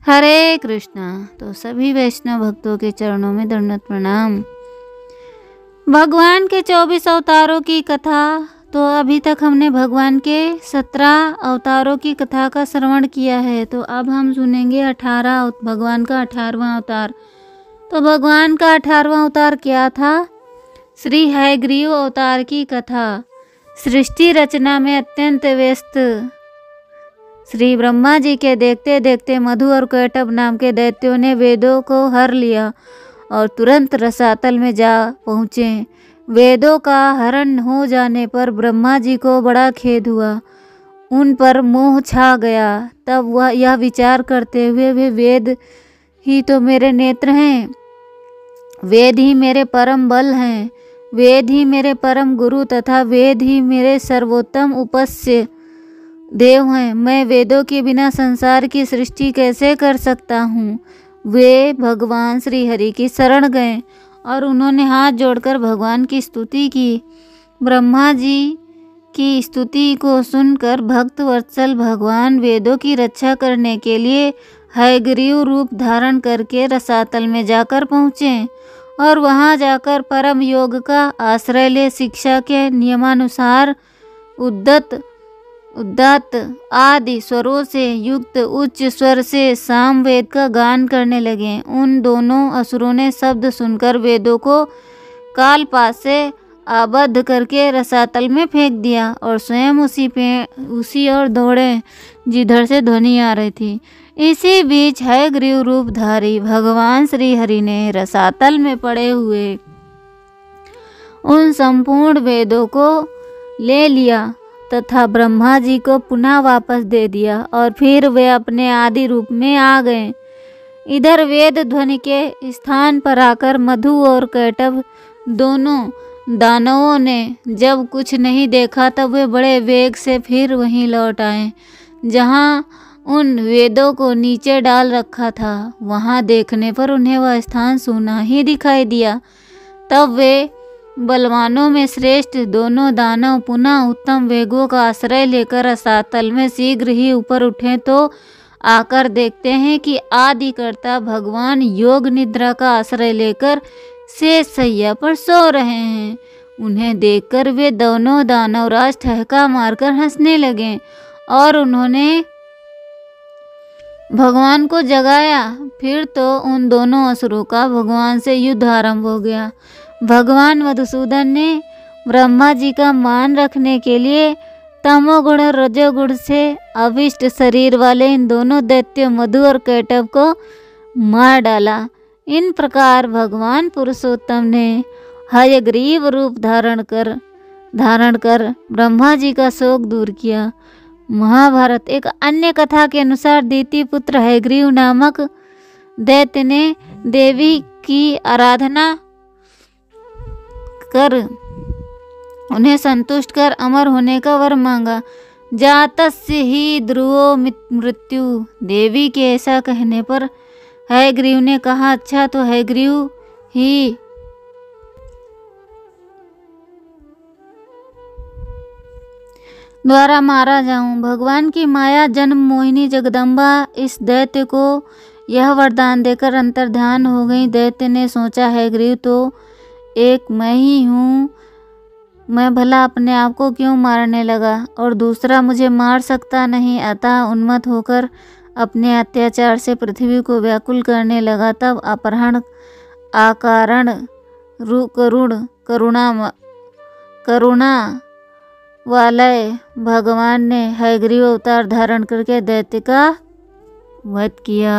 हरे कृष्णा। तो सभी वैष्णव भक्तों के चरणों में दंडवत प्रणाम। भगवान के 24 अवतारों की कथा। तो अभी तक हमने भगवान के 17 अवतारों की कथा का श्रवण किया है। तो अब हम सुनेंगे भगवान का 18वां अवतार। तो भगवान का 18वां अवतार क्या था? श्री हयग्रीव अवतार की कथा। सृष्टि रचना में अत्यंत व्यस्त श्री ब्रह्मा जी के देखते देखते मधु और कैटभ नाम के दैत्यों ने वेदों को हर लिया और तुरंत रसातल में जा पहुँचे। वेदों का हरण हो जाने पर ब्रह्मा जी को बड़ा खेद हुआ, उन पर मोह छा गया। तब वह यह विचार करते हुए, वे वेद ही तो मेरे नेत्र हैं, वेद ही मेरे परम बल हैं, वेद ही मेरे परम गुरु तथा वेद ही मेरे सर्वोत्तम उपास्य देव हैं। मैं वेदों के बिना संसार की सृष्टि कैसे कर सकता हूँ? वे भगवान श्री हरि की शरण गए और उन्होंने हाथ जोड़कर भगवान की स्तुति की। ब्रह्मा जी की स्तुति को सुनकर भक्त वत्सल भगवान वेदों की रक्षा करने के लिए हयग्रीव रूप धारण करके रसातल में जाकर पहुँचे और वहाँ जाकर परम योग का आश्रय ले शिक्षा के नियमानुसार उदात्त आदि स्वरों से युक्त उच्च स्वर से सामवेद का गान करने लगे। उन दोनों असुरों ने शब्द सुनकर वेदों को कालपाश से आबद्ध करके रसातल में फेंक दिया और स्वयं उसी ओर दौड़े जिधर से ध्वनि आ रही थी। इसी बीच हयग्रीव रूपधारी भगवान श्री हरि ने रसातल में पड़े हुए उन संपूर्ण वेदों को ले लिया तथा ब्रह्मा जी को पुनः वापस दे दिया और फिर वे अपने आदि रूप में आ गए। इधर वेद ध्वनि के स्थान पर आकर मधु और कैटभ दोनों दानवों ने जब कुछ नहीं देखा तब वे बड़े वेग से फिर वहीं लौट आए जहाँ उन वेदों को नीचे डाल रखा था। वहाँ देखने पर उन्हें वह स्थान सूना ही दिखाई दिया। तब वे बलवानों में श्रेष्ठ दोनों दानव पुनः उत्तम वेगों का आश्रय लेकर रसातल में शीघ्र ही ऊपर उठे तो आकर देखते हैं कि आदिकर्ता भगवान योग निद्रा का आश्रय लेकर शेष शैया पर सो रहे हैं। उन्हें देखकर वे दोनों दानवराज ठहका मारकर हंसने लगे और उन्होंने भगवान को जगाया। फिर तो उन दोनों असुरों का भगवान से युद्ध आरंभ हो गया। भगवान मधुसूदन ने ब्रह्मा जी का मान रखने के लिए तमोगुण और रजोगुण से अभिष्ट शरीर वाले इन दोनों दैत्यों मधु और कैटभ को मार डाला। इन प्रकार भगवान पुरुषोत्तम ने हयग्रीव रूप धारण कर ब्रह्मा जी का शोक दूर किया। महाभारत एक अन्य कथा के अनुसार दिति पुत्र हयग्रीव नामक दैत्य ने देवी की आराधना कर उन्हें संतुष्ट कर अमर होने का वर मांगा। जातस्य ही ध्रुवो मृत्यु। देवी के ऐसा कहने पर हयग्रीव ने कहा, अच्छा तो हयग्रीव ही द्वारा मारा जाऊं। भगवान की माया जन्म मोहिनी जगदम्बा इस दैत्य को यह वरदान देकर अंतर्ध्यान हो गई। दैत्य ने सोचा, हयग्रीव तो एक मैं ही हूँ, मैं भला अपने आप को क्यों मारने लगा, और दूसरा मुझे मार सकता नहीं। अतः उन्मत्त होकर अपने अत्याचार से पृथ्वी को व्याकुल करने लगा। तब अपहरण आकारण करुणा वाले भगवान ने हयग्रीव अवतार धारण करके दैत्य का वध किया।